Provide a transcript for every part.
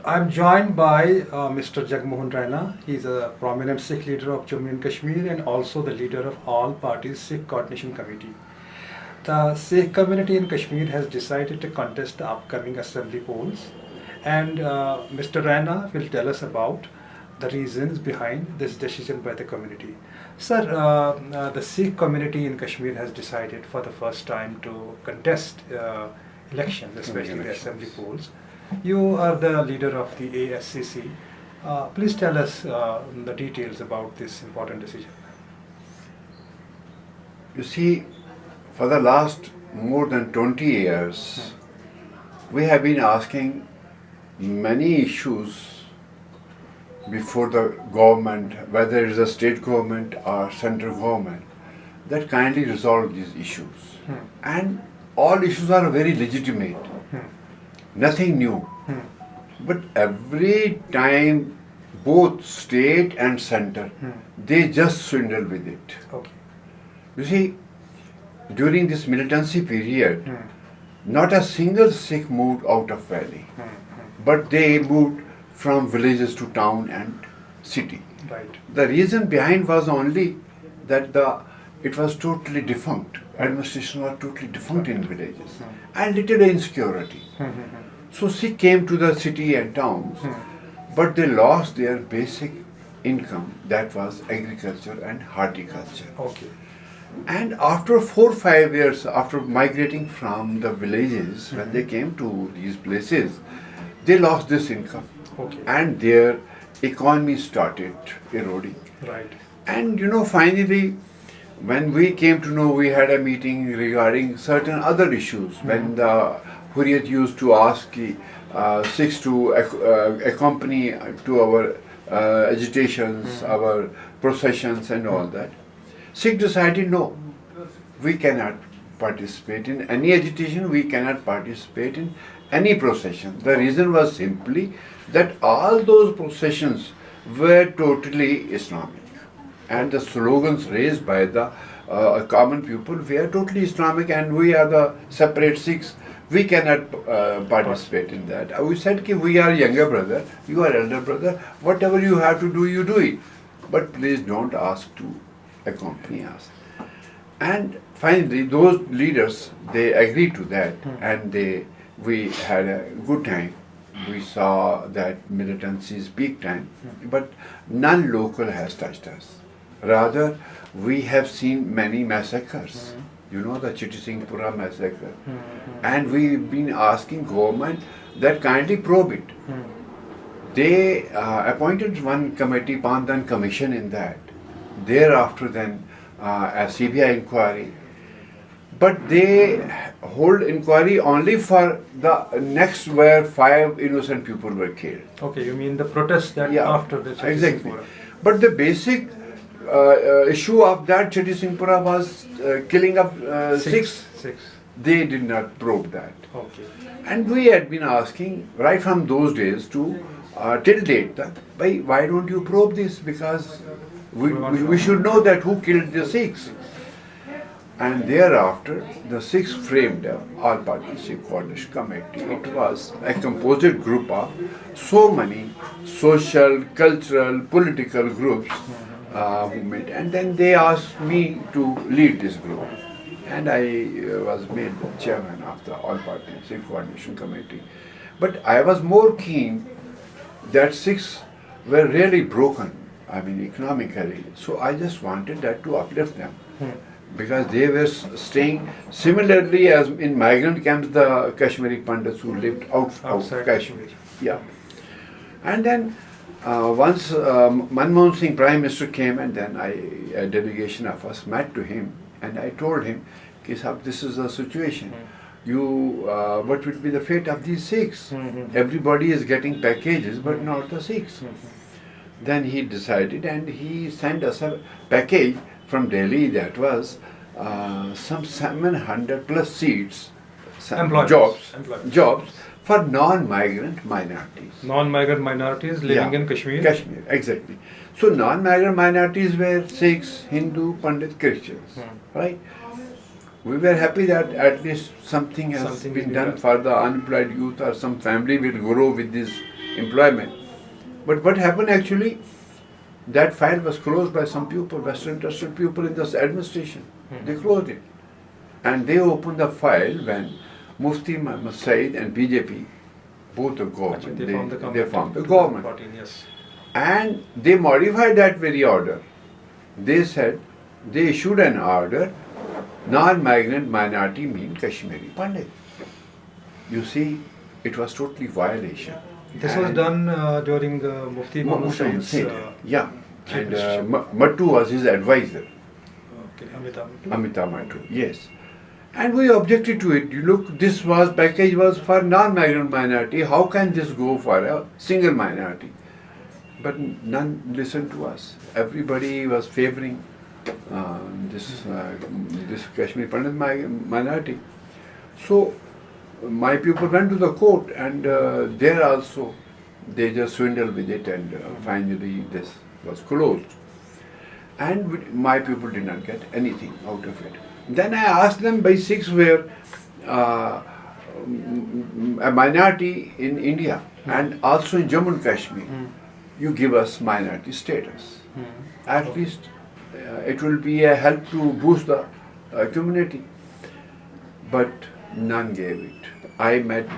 I'm joined by Mr. Jagmohan Raina. He's a prominent Sikh leader of Jammu and Kashmir and also the leader of all parties Sikh Coordination Committee. The Sikh community in Kashmir has decided to contest the upcoming assembly polls, and Mr. Raina will tell us about the reasons behind this decision by the community. Sir, the Sikh community in Kashmir has decided for the first time to contest elections, especially the assembly polls. You are the leader of the ASCC. Please tell us the details about this important decision. You see, for the last more than 20 years, we have been asking many issues before the government, whether it is a state government or central government, that kindly resolve these issues. And all issues are very legitimate, nothing new. But every time, both state and center, they just swindle with it. Okay. You see, during this militancy period, not a single Sikh moved out of valley, but they moved from villages to town and city. Right. The reason behind was only that it was totally defunct. Administration was totally defunct in villages and little insecurity. So Sikh came to the city and towns, but they lost their basic income, that was agriculture and horticulture. Okay. And after 4 or 5 years, after migrating from the villages, when they came to these places, they lost this income. Okay. And their economy started eroding. Right. And finally, when we came to know, we had a meeting regarding certain other issues. When the Hurriyat used to ask Sikhs to accompany to our agitations, our processions and all that, Sikh decided no, we cannot participate in any agitation, we cannot participate in any procession. The reason was simply that all those processions were totally Islamic, and the slogans raised by the common people were totally Islamic, and we are the separate Sikhs. We cannot participate in that. We said that we are younger brother, you are elder brother, whatever you have to do, you do it. But please don't ask to accompany us. And finally, those leaders, they agreed to that, and we had a good time. We saw that militancy's peak time, but none local has touched us. Rather, we have seen many massacres. You know, the Chitti Singhpura massacre. And we've been asking government that kindly probe it. They appointed one committee, Pandan Commission, in that. Thereafter then a CBI inquiry. But they hold inquiry only for the next where 5 innocent people were killed. Okay, you mean the protest that Yeah, after the Chitti exactly. Singhpura. But the basic issue of that Chitti Singhpura was killing of Sikhs. Six. They did not probe that. Okay. And we had been asking right from those days to till date that why don't you probe this, because we should know that who killed the Sikhs. And thereafter the Sikhs framed a all-party Sikh Coordination Committee. It was a composite group of so many social, cultural, political groups who met, and then they asked me to lead this group. And I was made the chairman of the all-party Sikh Coordination Committee. But I was more keen that Sikhs were really broken, economically. So I just wanted that to uplift them. Because they were staying similarly as in migrant camps, the Kashmiri Pandits who lived outside Kashmir. Yeah. And then once Manmohan Singh Prime Minister came, and then a delegation of us met to him, and I told him, Sahab, this is the situation. What will be the fate of these Sikhs? Everybody is getting packages, but not the Sikhs. Then he decided, and he sent us a package from Delhi that was some 700 plus seats, jobs for non-migrant minorities. Non-migrant minorities living in Kashmir? Kashmir, exactly. So non-migrant minorities were Sikhs, Hindu, Pandit, Christians, right? We were happy that at least something has been done for the unemployed youth, or some family will grow with these employment. But what happened actually, that file was closed by some people, Western interested people in this administration. They closed it. And they opened the file when Mufti Muhammad Said and BJP, both the government, they formed the government. Yes. And they modified that very order. They said, they issued an order, non-migrant minority mean Kashmiri Pandit. You see, it was totally violation. This was done during Mufti Muhammad Said's yeah. chief And minister. Mattu was his advisor. Okay, Amitabh. Amitabh Mattu, yes. And we objected to it. You look, this package was for non-migrant minority. How can this go for a single minority? But none listened to us. Everybody was favoring this Kashmir Pandit minority. So my people went to the court, and there also they just swindled with it, and finally this was closed. And my people did not get anything out of it. Then I asked them, by Sikhs were a minority in India and also in Jammu and Kashmir. You give us minority status. At least it will be a help to boost the community. But none gave it. I met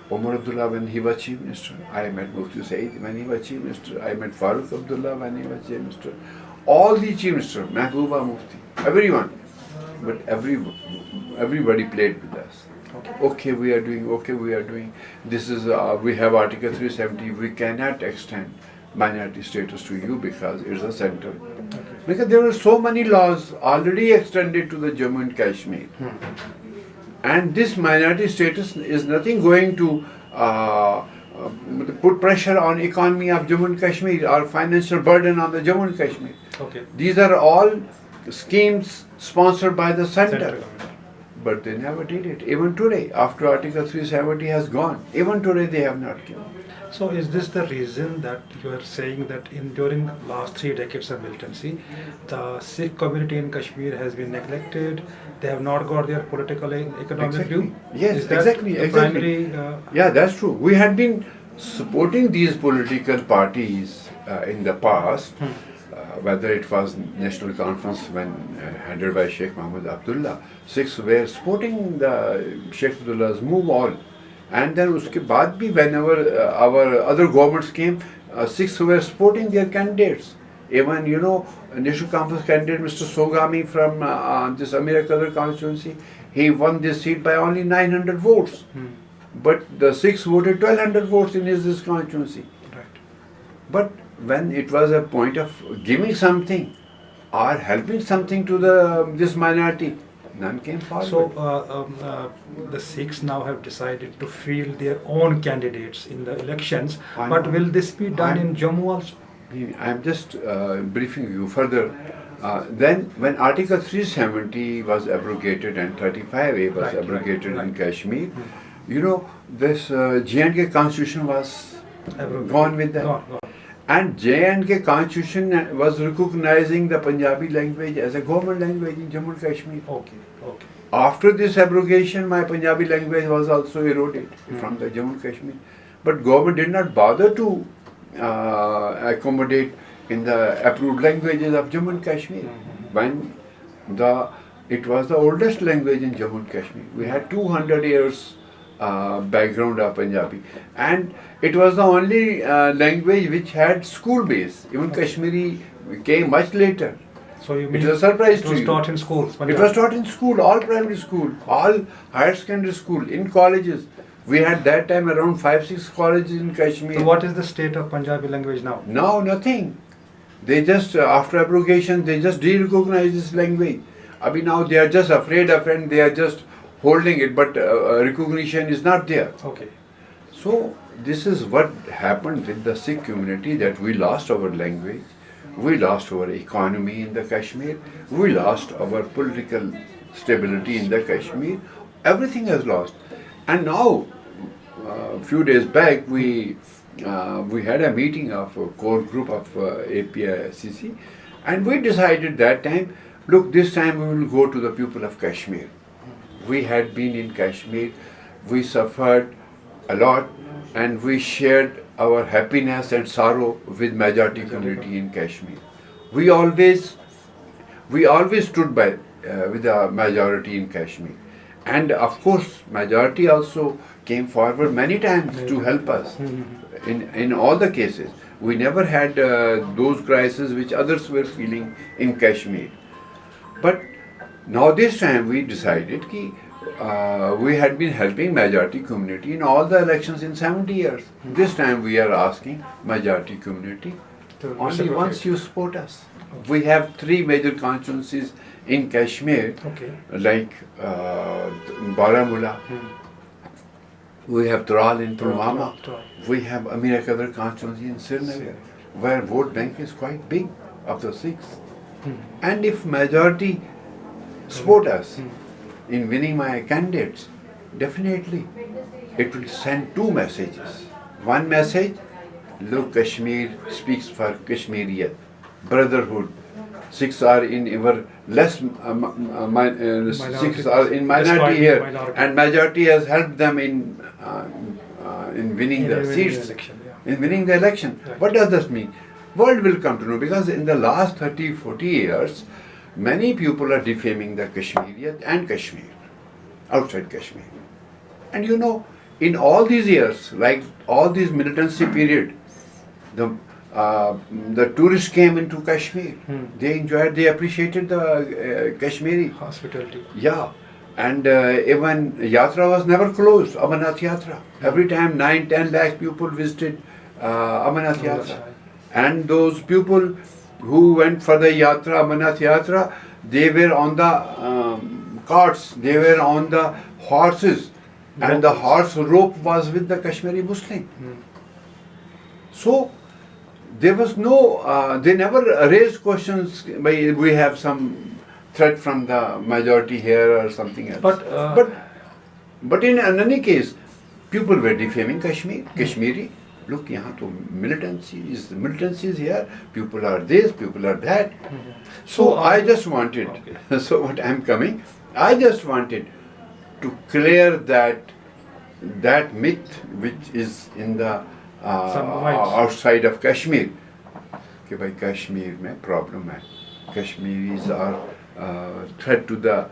Omar Abdullah when he was Chief Minister. I met Mufti Said when he was Chief Minister. I met Farooq Abdullah when he was Chief Minister. All the Chief Ministers, Mehbooba Mufti, everyone. But everybody played with us. Okay, we are doing. This is, we have Article 370. We cannot extend minority status to you because it's a center. Because there were so many laws already extended to the Jammu and Kashmir. And this minority status is nothing going to put pressure on economy of Jammu and Kashmir or financial burden on the Jammu and Kashmir. Okay. These are all schemes sponsored by the center. Central But they never did it. Even today, after Article 370 has gone, even today they have not given. So is this the reason that you are saying that during last 3 decades of militancy, the Sikh community in Kashmir has been neglected? They have not got their political and economic view? Yes, Is that exactly. the primary, Yeah, that's true. We had been supporting these political parties in the past, whether it was National Conference when headed by Sheikh Muhammad Abdullah. Sikhs were supporting the Sheikh Abdullah's move on. And then uske baad bhi, whenever our other governments came, Sikhs were supporting their candidates. Even, National Conference candidate Mr. Sogami from this Amir Qadr constituency, he won this seat by only 900 votes. But the Sikhs voted 1200 votes in this constituency. right. But when it was a point of giving something or helping something to this minority, none came forward. So the Sikhs now have decided to field their own candidates in the elections. But will this be done in Jammu also? I'm just briefing you further. Then when Article 370 was abrogated and 35A was abrogated in Kashmir, this J&K constitution was gone with that. Gone. And J&K constitution was recognizing the Punjabi language as a government language in Jammu and Kashmir. Okay. After this abrogation, my Punjabi language was also eroded from the Jammu and Kashmir. But government did not bother to accommodate in the approved languages of Jammu and Kashmir. When it was the oldest language in Jammu and Kashmir. We had 200 years background of Punjabi. And it was the only language which had school base. Even Kashmiri came much later. So you mean it was a surprise it was to taught you. in schools? It was taught in school, all primary school, all higher secondary school, in colleges. We had that time around 5-6 colleges in Kashmir. So what is the state of Punjabi language now? Now nothing. They just, after abrogation, they just de-recognize this language. Abhi now they are just afraid of it, they are just holding it, but recognition is not there. Okay. So this is what happened with the Sikh community, that we lost our language, we lost our economy in the Kashmir, we lost our political stability in the Kashmir. Everything has lost. And now, a few days back, we had a meeting of a core group of AKPSCC, and we decided that time, look, this time we will go to the people of Kashmir. We had been in Kashmir, we suffered a lot, and we shared our happiness and sorrow with majority community in Kashmir. We always stood by with the majority in Kashmir, and of course majority also came forward many times to help us in all the cases. We never had those crises which others were feeling in Kashmir. But now this time we decided ki we had been helping majority community in all the elections in 70 years. This time we are asking majority community To only reciprocate. once you support us. We have 3 major constituencies in Kashmir, Okay. like Baramulla, we have Tral in Pulwama, Tral. we have Amir Qadar constituency in Srinagar, where vote bank is quite big of the Sikhs. And if majority support us in winning my candidates, definitely it will send 2 messages. One message, look, Kashmir speaks for Kashmiriyat, brotherhood. Sikhs are in our less, Sikhs are in minority here, minority. and majority has helped them in winning the In winning seats, the election, yeah. in winning the election. Right. What does this mean? World will come to know, because in the last 30-40 years, many people are defaming the Kashmiriyat and Kashmir, outside Kashmir. And you know, in all these years, like all these militancy period, the tourists came into Kashmir. They enjoyed, they appreciated the Kashmiri. Hospitality. Yeah. And even Yatra was never closed, Amarnath Yatra. Every time 9-10 lakh people visited Amarnath Yatra. And those people who went for the Yatra, Amarnath Yatra, they were on the carts, they were on the horses, and the horse rope was with the Kashmiri Muslim. So there was no, they never raised questions, we have some threat from the majority here or something else. But in any case, people were defaming Kashmir, Kashmiri. Look, यहाँ तो militancy is here. People are this, people are that. So I just wanted. Okay. So what I'm coming, I just wanted to clear that myth which is in the outside of Kashmir. कि भाई Kashmir में problem है. Kashmiris are threat to the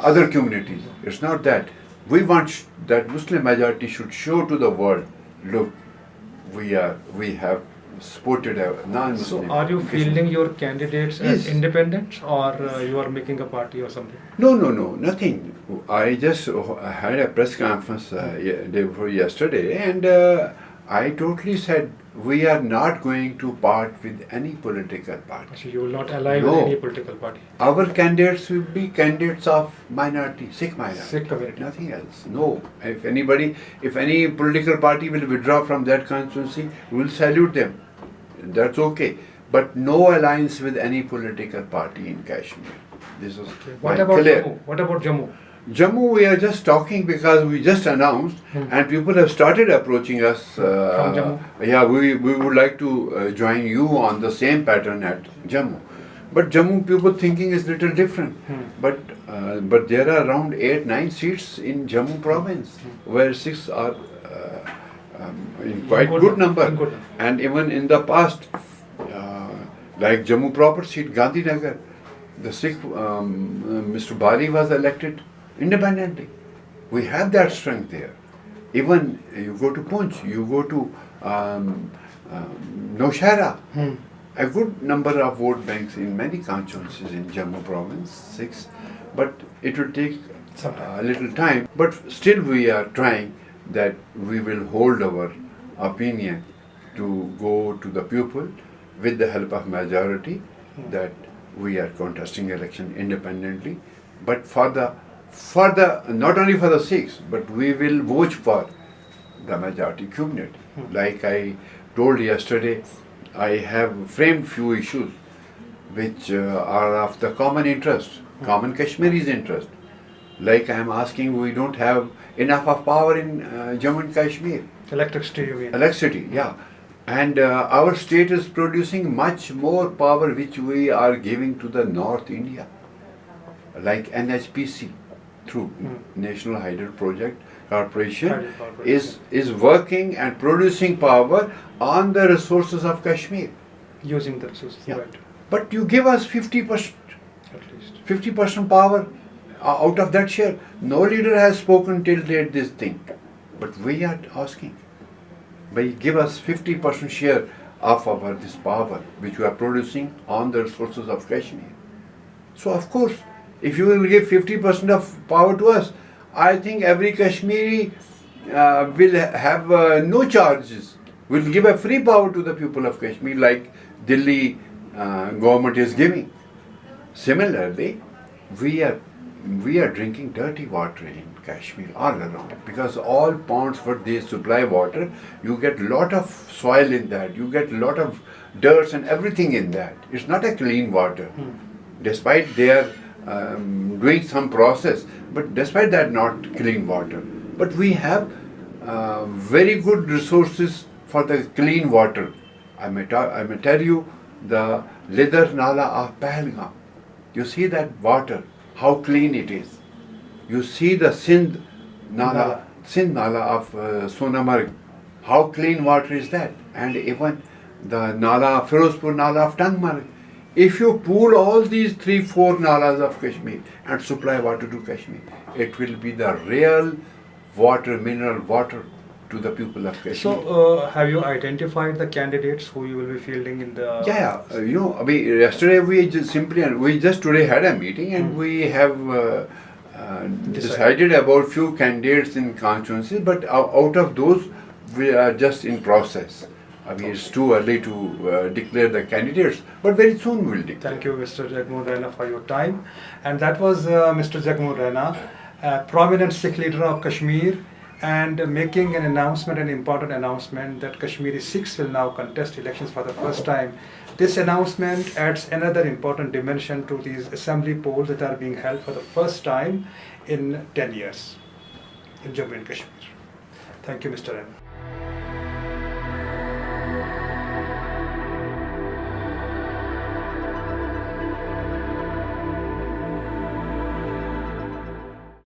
other communities. It's not that. We want that Muslim majority should show to the world, look, we have supported a non-Muslim. So are you fielding your candidates as Yes. independents, or you are making a party or something? No, nothing. I just had a press conference day before yesterday, and I totally said we are not going to part with any political party. So you will not ally No. with any political party? Our candidates will be candidates of minority, Sikh minority. Sikh community. Nothing else. No. If any political party will withdraw from that constituency, we will salute them. That's okay. But no alliance with any political party in Kashmir. This is What my about clear. Jammu? What about Jammu? Jammu, we are just talking because we just announced, and people have started approaching us. From Jammu? Yeah, we would like to join you on the same pattern at Jammu. But Jammu, people thinking is little different. But there are around 8-9 seats in Jammu province where Sikhs are in quite good number. In good number. And even in the past, like Jammu proper seat, Gandhinagar, the Sikh, Mr. Bari was elected independently. We have that strength there. Even you go to Punch, you go to Noshara, a good number of vote banks in many constituencies in Jammu province, 6, but it will take a little time. But still we are trying that we will hold our opinion to go to the people with the help of majority that we are contesting election independently, but for the not only for the Sikhs, but we will vote for the majority community. Like I told yesterday, I have framed few issues which are of the common interest, common Kashmiri's interest. Like I am asking, we don't have enough of power in Jammu and Kashmir. Electricity, you mean? Electricity, yeah. And our state is producing much more power which we are giving to the North India. Like NHPC through National Hydro Project, Corporation Corporation. is working and producing power on the resources of Kashmir. Using the resources, Yeah. right? But you give us 50%, At least. 50% power out of that share. No leader has spoken till date this thing. But we are asking. But give us 50% share of our this power which we are producing on the resources of Kashmir. So of course, if you will give 50% of power to us, I think every Kashmiri will have no charges. Will give a free power to the people of Kashmir like Delhi government is giving. Similarly, we are drinking dirty water in Kashmir all around because all ponds where they supply water, you get lot of soil in that, you get lot of dirt and everything in that. It's not a clean water. Despite they are doing some process, but despite that not clean water. But we have very good resources for the clean water. I may tell you the Lidar Nala of Pahalgam. You see that water, how clean it is. You see the Sindh Nala of Sonamarg, how clean water is that. And even the Nala, Firozpur Nala of Tangmarg. If you pool all these 3-4 nalas of Kashmir and supply water to Kashmir, it will be the real water, mineral water to the people of Kashmir. So, have you identified the candidates who you will be fielding in the? Yeah, yesterday we just today had a meeting and we have decided about few candidates in constituency, but out of those we are just in process. It's too early to declare the candidates, but very soon we'll declare. Thank you, Mr. Jagmohan Raina, for your time. And that was Mr. Jagmohan Raina, a prominent Sikh leader of Kashmir, and making an important announcement that Kashmiri Sikhs will now contest elections for the first time. This announcement adds another important dimension to these assembly polls that are being held for the first time in 10 years in Jammu and Kashmir. Thank you, Mr. Raina.